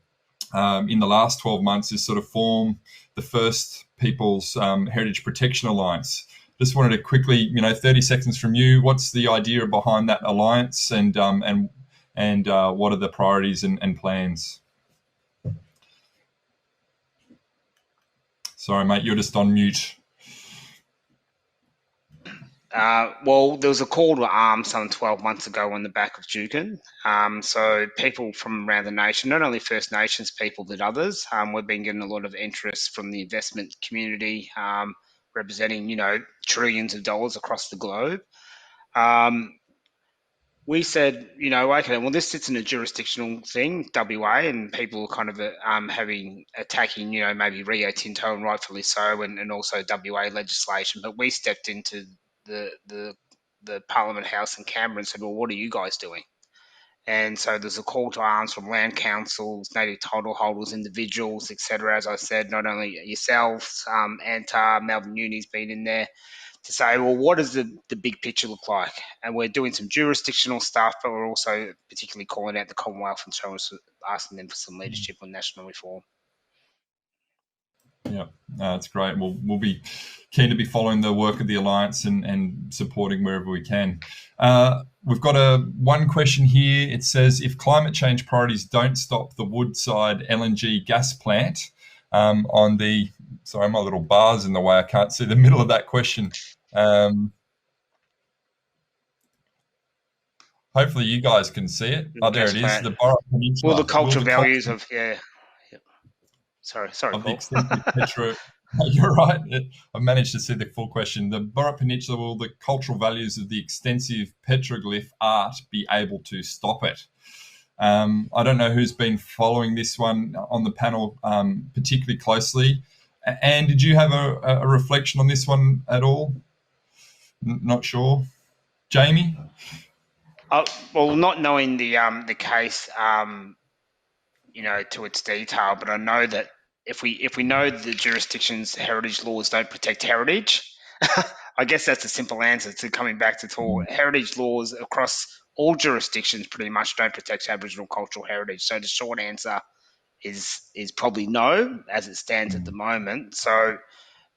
in the last 12 months is sort of form the first People's Heritage Protection Alliance just wanted to quickly, 30 seconds from you. What's the idea behind that alliance, and what are the priorities and plans? Sorry, mate, you're just on mute. Well, there was a call to arms some 12 months ago on the back of Juukan. So people from around the nation, not only First Nations people but others, we've been getting a lot of interest from the investment community, representing, trillions of dollars across the globe. We said, okay, well, this sits in a jurisdictional thing, WA, and people are kind of attacking, maybe Rio Tinto, and rightfully so, and also WA legislation. But we stepped into the Parliament House in Canberra and said, well, what are you guys doing? And so there's a call to arms from land councils, native title holders, individuals, etc. As I said, not only yourselves, ANTAR, Melbourne Uni's been in there, to say, well, what does the big picture look like? And we're doing some jurisdictional stuff, but we're also particularly calling out the Commonwealth and asking them for some leadership on national reform. Yeah, that's great. We'll be keen to be following the work of the Alliance and supporting wherever we can. We've got one question here. It says, if climate change priorities don't stop the Woodside LNG gas plant on the... Sorry, my little bar's in the way. I can't see the middle of that question. Hopefully you guys can see it. Oh, there it is. The Burrup Peninsula. Well, the cultural values of... Sorry, of Paul. the You're right. I managed to see the full question. The Burrup Peninsula, will the cultural values of the extensive petroglyph art be able to stop it? I don't know who's been following this one on the panel particularly closely. Anne, did you have a reflection on this one at all? Not sure. Jaime? Well, not knowing the case, to its detail, but I know that if we know the jurisdiction's heritage laws don't protect heritage, I guess that's a simple answer to coming back to talk. Heritage laws across all jurisdictions pretty much don't protect Aboriginal cultural heritage. So the short answer is probably no, as it stands at the moment. So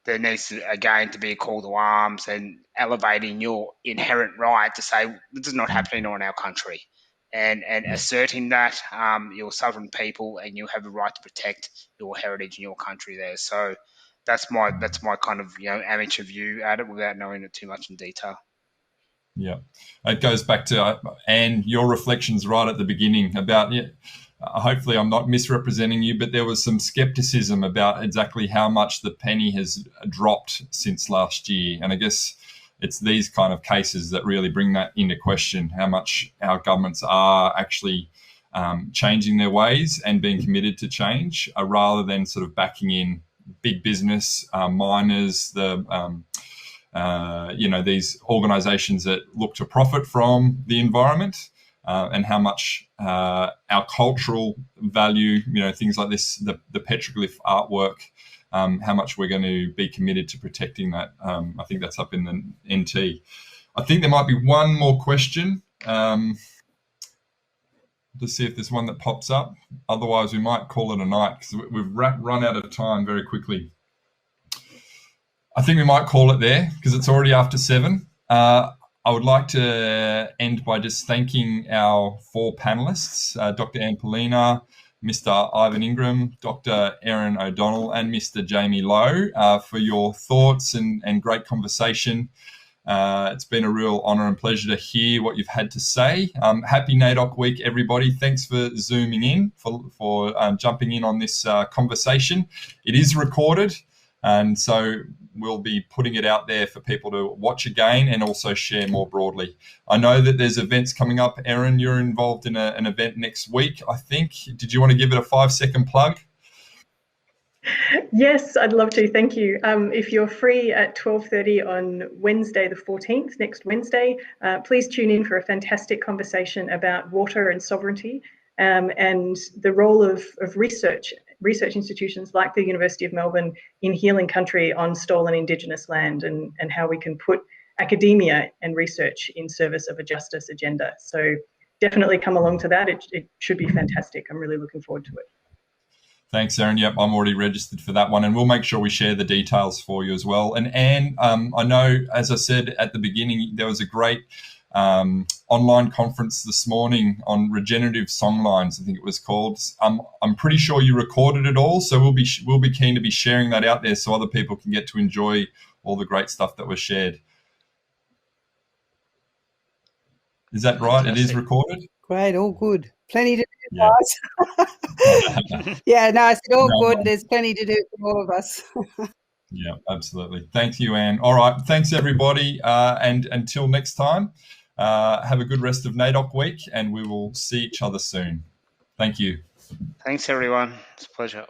there needs to, again, to be a call to arms and elevating your inherent right to say this is not happening on our country, and asserting that you're sovereign people and you have a right to protect your heritage and your country there. So that's my kind of amateur view at it without knowing it too much in detail. Yeah, it goes back to Anne, your reflections right at the beginning about hopefully I'm not misrepresenting you, but there was some skepticism about exactly how much the penny has dropped since last year. And I guess it's these kind of cases that really bring that into question, how much our governments are actually changing their ways and being committed to change, rather than sort of backing in big business, miners, these organisations that look to profit from the environment. And how much our cultural value, things like this, the petroglyph artwork, how much we're going to be committed to protecting that. I think that's up in the NT. I think there might be one more question. Let's see if there's one that pops up. Otherwise, we might call it a night because we've run out of time very quickly. I think we might call it there because it's already after 7. I would like to end by just thanking our 4 panellists, Dr. Anne Poelina, Mr. Ivan Ingram, Dr. Erin O'Donnell, and Mr. Jaime Lowe for your thoughts and great conversation. It's been a real honour and pleasure to hear what you've had to say. Happy NAIDOC week, everybody. Thanks for zooming in, for jumping in on this conversation. It is recorded, and so we'll be putting it out there for people to watch again and also share more broadly. I know that there's events coming up. Erin, you're involved in an event next week, I think. Did you want to give it a 5-second plug? Yes, I'd love to. Thank you. If you're free at 12:30 on Wednesday, the 14th, next Wednesday, please tune in for a fantastic conversation about water and sovereignty, and the role of research institutions like the University of Melbourne in healing country on stolen Indigenous land, and how we can put academia and research in service of a justice agenda. So definitely come along to that. It should be fantastic. I'm really looking forward to it. Thanks, Erin. Yep, I'm already registered for that one, and we'll make sure we share the details for you as well. And Anne, I know, as I said at the beginning, there was a great online conference this morning on regenerative songlines, I think it was called. I'm pretty sure you recorded it all, so we'll be keen to be sharing that out there so other people can get to enjoy all the great stuff that was shared. Is that right? It is recorded? Great, all good. Plenty to do, guys. Yeah, no, I said all good. There's plenty to do for all of us. Yeah, absolutely. Thank you, Anne. All right. Thanks, everybody. And until next time, have a good rest of NAIDOC week, and we will see each other soon. Thank you. Thanks, everyone. It's a pleasure.